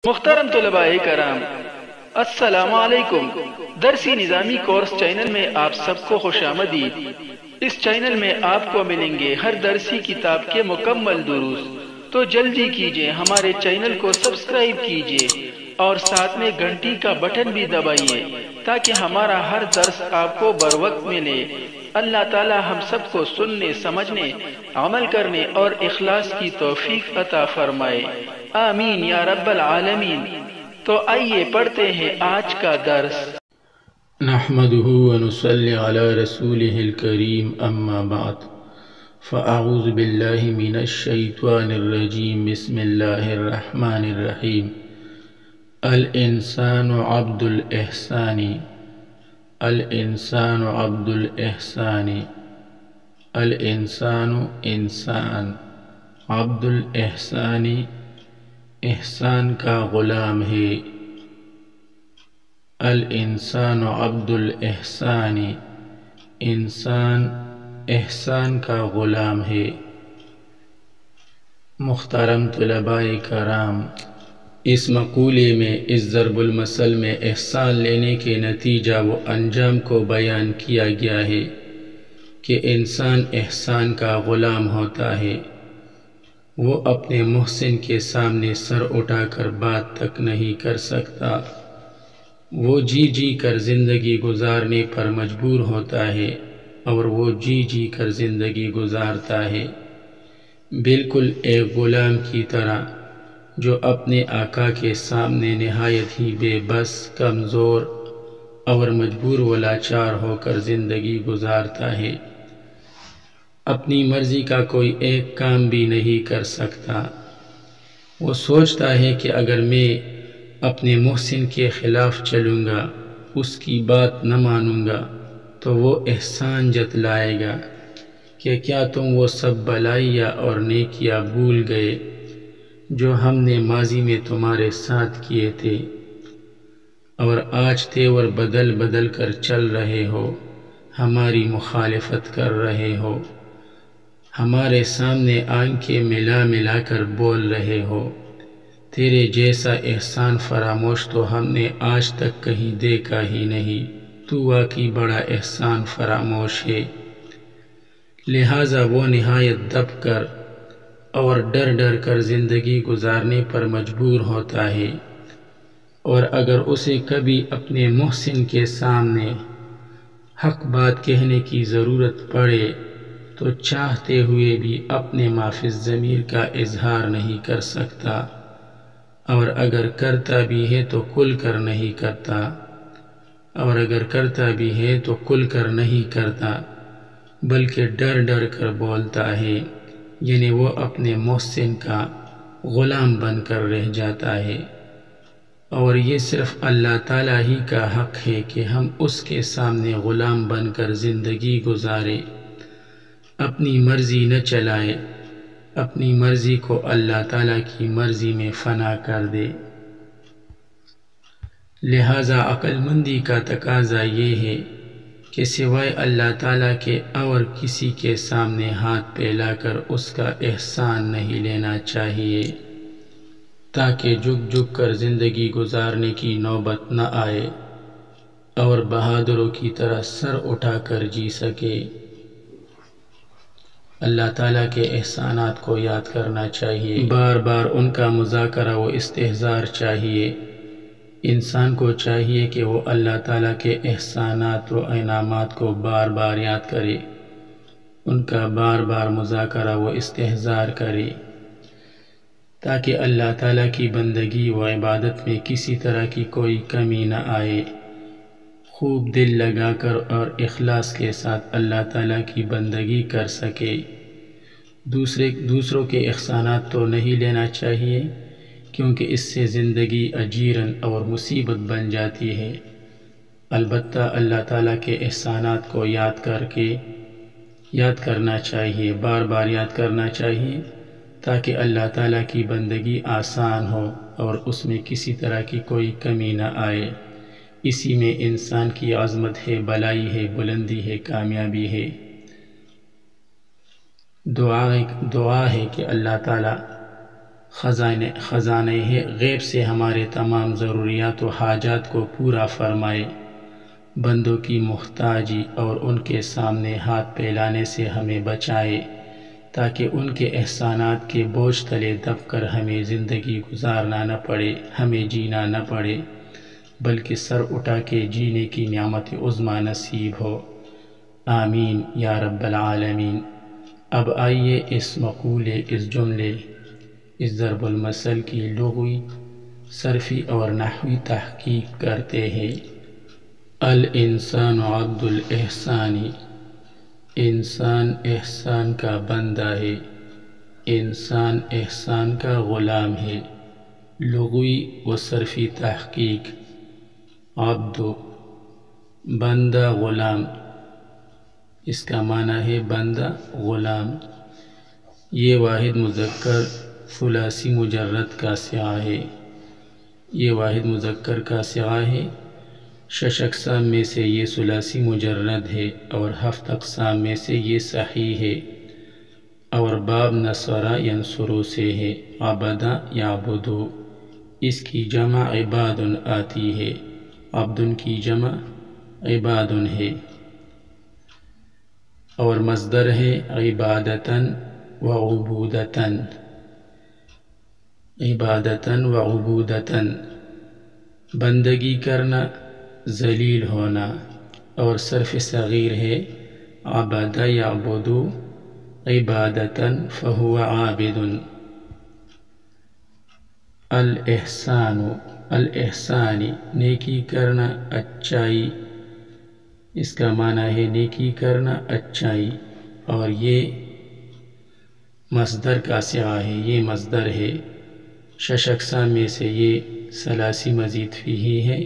محترم طلباء کرام، السلام علیکم۔ درسی نظامی کورس چینل میں آپ سب کو خوش آمدید۔ اس چینل میں آپ کو ملیں گے ہر درسی کتاب کے مکمل دروس، تو جلدی کیجئے ہمارے چینل کو سبسکرائب کیجئے اور ساتھ میں گھنٹی کا بٹن بھی دبائیے تاکہ ہمارا ہر درس آپ کو بروقت ملے۔ اللہ تعالی ہم سب کو سننے، سمجھنے، عمل کرنے اور اخلاص کی توفیق عطا فرمائے، آمین یا رب العالمین۔ تو آئیے پڑھتے ہیں آج کا درس۔ نحمده ونصلي على رسوله الكريم اما بعد فاعوذ بالله من الشيطان الرجيم بسم الله الرحمن الرحيم الانسان عبد الاحسان الانسان عبد الاحسان الانسان انسان عبد الاحسان احسان کا غلام ہے۔ الانسان عبد الاحسان انسان احسان کا غلام ہے۔ محترم طلباء کرام، اس مقولے میں، اس ضرب المثل میں احسان لینے کے نتیجہ و انجام کو بیان کیا گیا ہے کہ انسان احسان کا غلام ہوتا ہے۔ وہ اپنے محسن کے سامنے سر اٹھا کر بات تک نہیں کر سکتا، وہ جی جی کر زندگی گزارنے پر مجبور ہوتا ہے اور وہ جی جی کر زندگی گزارتا ہے، بالکل ایک غلام کی طرح جو اپنے آقا کے سامنے نہایت ہی بے بس، کمزور اور مجبور و لاچار ہو کر زندگی گزارتا ہے، اپنی مرضی کا کوئی ایک کام بھی نہیں کر سکتا۔ وہ سوچتا ہے کہ اگر میں اپنے محسن کے خلاف چلوں گا، اس کی بات نہ مانوں گا تو وہ احسان جتلائے گا کہ کیا تم وہ سب بھلائیاں اور نیکیاں بھول گئے جو ہم نے ماضی میں تمہارے ساتھ کیے تھے، اور آج تیور بدل بدل کر چل رہے ہو، ہماری مخالفت کر رہے ہو، ہمارے سامنے آنکھیں ملا ملا کر بول رہے ہو۔ تیرے جیسا احسان فراموش تو ہم نے آج تک کہیں دیکھا ہی نہیں، تو واقعی بڑا احسان فراموش ہے۔ لہٰذا وہ نہایت دب کر اور ڈر ڈر کر زندگی گزارنے پر مجبور ہوتا ہے، اور اگر اسے کبھی اپنے محسن کے سامنے حق بات کہنے کی ضرورت پڑے تو چاہتے ہوئے بھی اپنے ما فی الضمیر کا اظہار نہیں کر سکتا، اور اگر کرتا بھی ہے تو کھل کر نہیں کرتا، اور اگر کرتا بھی ہے تو کھل کر نہیں کرتا، بلکہ ڈر ڈر کر بولتا ہے، یعنی وہ اپنے محسن کا غلام بن کر رہ جاتا ہے۔ اور یہ صرف اللہ تعالیٰ ہی کا حق ہے کہ ہم اس کے سامنے غلام بن کر زندگی گزارے، اپنی مرضی نہ چلائے، اپنی مرضی کو اللہ تعالیٰ کی مرضی میں فنا کر دے۔ لہٰذا عقل مندی کا تقاضا یہ ہے کہ سوائے اللہ تعالیٰ کے اور کسی کے سامنے ہاتھ پھیلا کر اس کا احسان نہیں لینا چاہیے، تاکہ جھک جھک کر زندگی گزارنے کی نوبت نہ آئے اور بہادروں کی طرح سر اٹھا کر جی سکے۔ اللہ تعالیٰ کے احسانات کو یاد کرنا چاہیے، بار بار ان کا مذاکرہ و استحضار چاہیے۔ انسان کو چاہیے کہ وہ اللہ تعالیٰ کے احسانات و انعامات کو بار بار یاد کرے، ان کا بار بار مذاکرہ و استحضار کرے، تاکہ اللہ تعالیٰ کی بندگی و عبادت میں کسی طرح کی کوئی کمی نہ آئے، خوب دل لگا کر اور اخلاص کے ساتھ اللہ تعالیٰ کی بندگی کر سکے۔ دوسروں کے احسانات تو نہیں لینا چاہیے، کیونکہ اس سے زندگی اجیرن اور مصیبت بن جاتی ہے، البتہ اللہ تعالیٰ کے احسانات کو یاد کرنا چاہیے، بار بار یاد کرنا چاہیے، تاکہ اللہ تعالیٰ کی بندگی آسان ہو اور اس میں کسی طرح کی کوئی کمی نہ آئے۔ اسی میں انسان کی عظمت ہے، بلائی ہے، بلندی ہے، کامیابی ہے۔ دعا ہے کہ اللہ تعالیٰ خزانہ غیب سے ہمارے تمام ضروریات و حاجات کو پورا فرمائے، بندوں کی محتاجی اور ان کے سامنے ہاتھ پھیلانے سے ہمیں بچائے، تاکہ ان کے احسانات کے بوجھ تلے دب کر ہمیں زندگی گزارنا نہ پڑے، ہمیں جینا نہ پڑے، بلکہ سر اٹھا کے جینے کی نعمت عظمیٰ نصیب ہو۔ آمین یا رب العالمین۔ اب آئیے اس مقولے، اس جملے، اس ضرب المثل کی لغوی، صرفی اور نحوی تحقیق کرتے ہیں۔ الانسان عبد الاحسان، انسان احسان کا بندہ ہے، انسان احسان کا غلام ہے۔ لغوی و صرفی تحقیق: عبد، بندہ، غلام، اس کا معنی ہے بندہ، غلام۔ یہ واحد مذکر ثلاثی مجرد کا صیغہ ہے، یہ واحد مذکر کا صیغہ ہے۔ 6 اقسام میں سے یہ ثلاثی مجرد ہے اور 7 اقسام میں سے یہ صحیح ہے، اور باب نصرہ ینصرو سے ہے، عبدہ یعبدو، اس کی جمع عباد آتی ہے، عبد کی جمع عباد ہے، اور مصدر ہے عبادتاً و عبودتاً، عبادتاً و عبودتاً، بندگی کرنا، ذلیل ہونا، اور صرف صغیر ہے عبد یعبد عبادتاً فہو عابد۔ الاحسان، الاحسان نیکی کرنا، اچائی، اس کا معنی ہے نیکی کرنا، اچائی، اور یہ مصدر کا صیغہ ہے، یہ مصدر ہے۔ 6 اقسام میں سے یہ ثلاثی مزید فیہ ہے،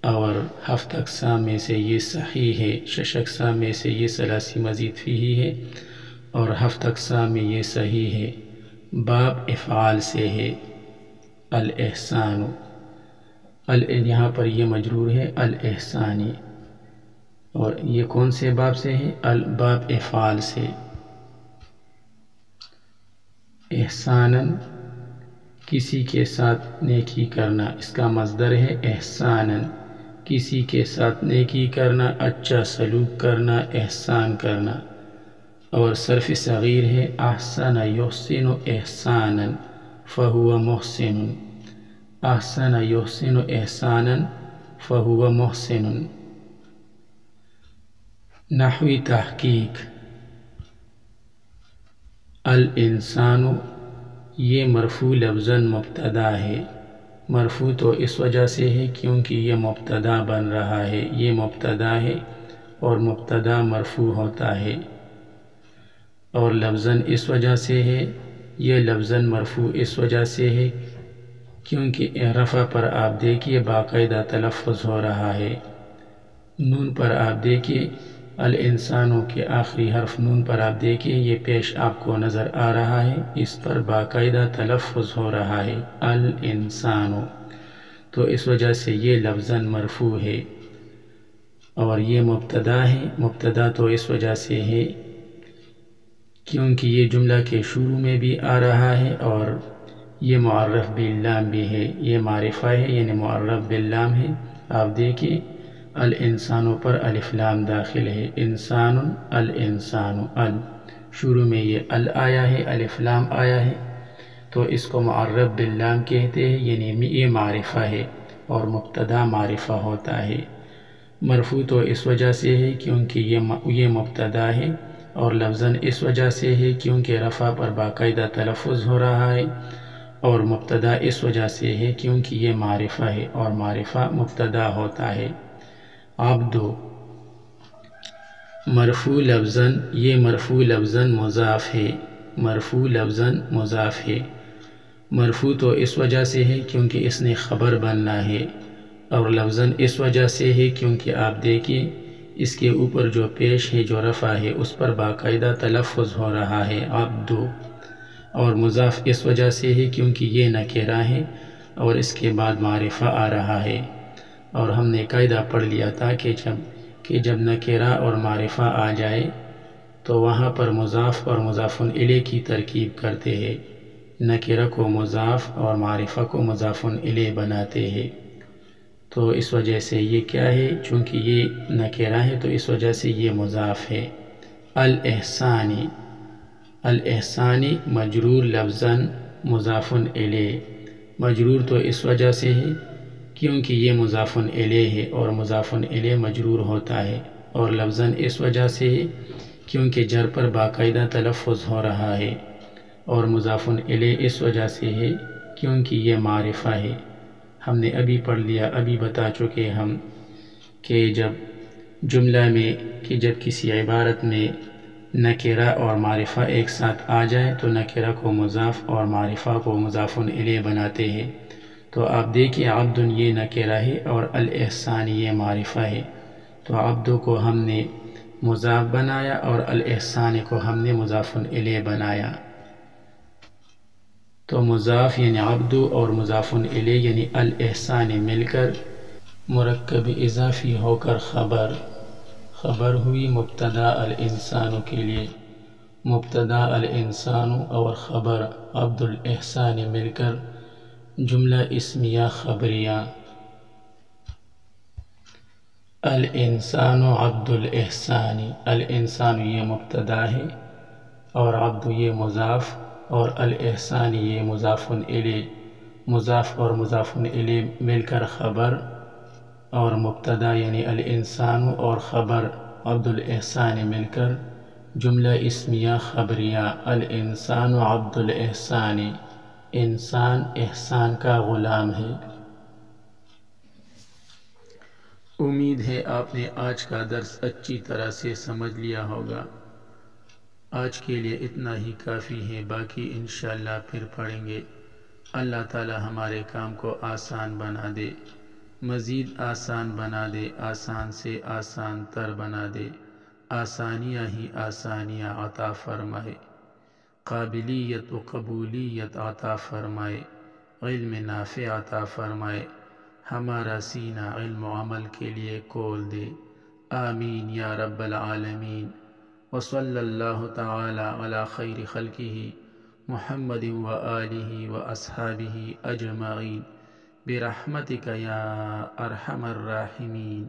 اور 7 اقسام میں سے یہ صحیح ہے۔ 6 اقسام میں سے یہ ثلاثی مزید فیہ ہے اور 7 اقسام میں یہ صحیح ہے۔ باب افعال سے ہے، الاحسان، یہاں پر یہ مجرور ہے الاحسانی، اور یہ کون سے باب سے ہے؟ باب افعال سے۔ احساناً، کسی کے ساتھ نیکی کرنا، اس کا مصدر ہے احساناً، کسی کے ساتھ نیکی کرنا، اچھا سلوک کرنا، احسان کرنا، اور صرف صغیر ہے احسن یحسن احساناً فہو محسن، احسن یحسن احساناً فہو محسن۔ نحوی تحقیق: الانسان، یہ مرفوع لفظاً مبتدا ہے، مرفوع تو اس وجہ سے ہے کیونکہ یہ مبتدا بن رہا ہے، یہ مبتدا ہے اور مبتدا مرفوع ہوتا ہے، اور لفظاً اس وجہ سے ہے، یہ لفظاً مرفوع اس وجہ سے ہے کیونکہ رفع پر آپ دیکھیے باقاعدہ تلفظ ہو رہا ہے، نون پر آپ دیکھیے، الانسانوں کے آخری حرف نون پر آپ دیکھیے، یہ پیش آپ کو نظر آ رہا ہے، اس پر باقاعدہ تلفظ ہو رہا ہے الانسانو، تو اس وجہ سے یہ لفظاً مرفوع ہے، اور یہ مبتدا ہے، مبتدا تو اس وجہ سے ہے کیونکہ یہ جملہ کے شروع میں بھی آ رہا ہے اور یہ معرف باللام بھی ہے، یہ معرفہ ہے یعنی معرف باللام ہے۔ آپ دیکھیں الانسانوں پر الف لام داخل ہے، انسان، الانسان، شروع میں یہ آیا ہے، الف لام آیا ہے، تو اس کو معرف باللام کہتے ہیں، یعنی یہ معرفہ ہے اور مبتدا معرفہ ہوتا ہے۔ مرفوع تو اس وجہ سے ہے کیونکہ یہ مبتدا ہے، اور لفظاً اس وجہ سے ہے کیونکہ رفع پر باقاعدہ تلفظ ہو رہا ہے، اور مبتدا اس وجہ سے ہے کیونکہ یہ معرفہ ہے اور معرفہ مبتدا ہوتا ہے۔ عبد، مرفوع لفظاً، یہ مرفوع لفظاً مضاف ہے، مرفوع لفظاً مضاف ہے، مرفوع تو اس وجہ سے ہے کیونکہ اس نے خبر بننا ہے، اور لفظاً اس وجہ سے ہے کیونکہ آپ دیکھیں اس کے اوپر جو پیش ہے جو رفع ہے اس پر باقاعدہ تلفظ ہو رہا ہے عبد، اور مضاف اس وجہ سے ہے کیونکہ یہ نکرہ ہے اور اس کے بعد معرفہ آ رہا ہے، اور ہم نے قاعدہ پڑھ لیا تھا کہ جب نکرہ اور معرفہ آ جائے تو وہاں پر مضاف اور مضاف الیہ کی ترکیب کرتے ہیں، نکرہ کو مضاف اور معرفہ کو مضاف الیہ بناتے ہیں۔ تو اس وجہ سے یہ کیا ہے، چونکہ یہ نکرہ ہے تو اس وجہ سے یہ مضاف ہے۔ الاحسانی، الاحسانی مجرور لفظاً مضاف الیہ، مجرور تو اس وجہ سے ہے کیونکہ یہ مضاف الیہ ہے اور مضاف الیہ مجرور ہوتا ہے، اور لفظاً اس وجہ سے ہے کیونکہ جر پر باقاعدہ تلفظ ہو رہا ہے، اور مضاف الیہ اس وجہ سے ہے کیونکہ یہ معرفہ ہے۔ ہم نے ابھی پڑھ لیا، ابھی بتا چکے ہم کہ جب جملہ میں جب کسی عبارت میں نکرہ اور معرفہ ایک ساتھ آ جائے تو نکرہ کو مضاف اور معرفہ کو مضاف الیہ بناتے ہیں۔ تو آپ دیکھیں عبد یہ نکرہ ہے اور الاحسان یہ معرفہ ہے، تو عبد کو ہم نے مضاف بنایا اور الاحسان کو ہم نے مضاف الیہ بنایا۔ تو مضاف یعنی عبد اور مضاف الیہ یعنی الاحسان مل کر مرکب اضافی ہو کر خبر ہوئی مبتدا الانسان کے لیے، مبتدا الانسان اور خبر عبد الاحسان مل کر جملہ اسمیہ خبریہ۔ الانسان عبد الاحسان، الانسان یہ مبتدا ہے اور عبد یہ مضاف اور الاحسان یہ مضاف الیہ، مضاف اور مضاف الیہ مل کر خبر، اور مبتدا یعنی الانسان اور خبر عبد الاحسان مل کر جملہ اسمیہ خبریہ۔ الانسان عبد الاحسان، انسان احسان کا غلام ہے۔ امید ہے آپ نے آج کا درس اچھی طرح سے سمجھ لیا ہوگا۔ آج کے لیے اتنا ہی کافی ہے، باقی انشاءاللہ پھر پڑھیں گے۔ اللہ تعالی ہمارے کام کو آسان بنا دے، مزید آسان بنا دے، آسان سے آسان تر بنا دے، آسانیاں ہی آسانیاں عطا فرمائے، قابلیت و قبولیت عطا فرمائے، علم نافع عطا فرمائے، ہمارا سینہ علم و عمل کے لیے کھول دے۔ آمین یا رب العالمین۔ وصلی اللہ تعالی علی خیر خلقہ محمد و آلہ و اصحابہ اجمعین برحمتک یا ارحم الراحمین۔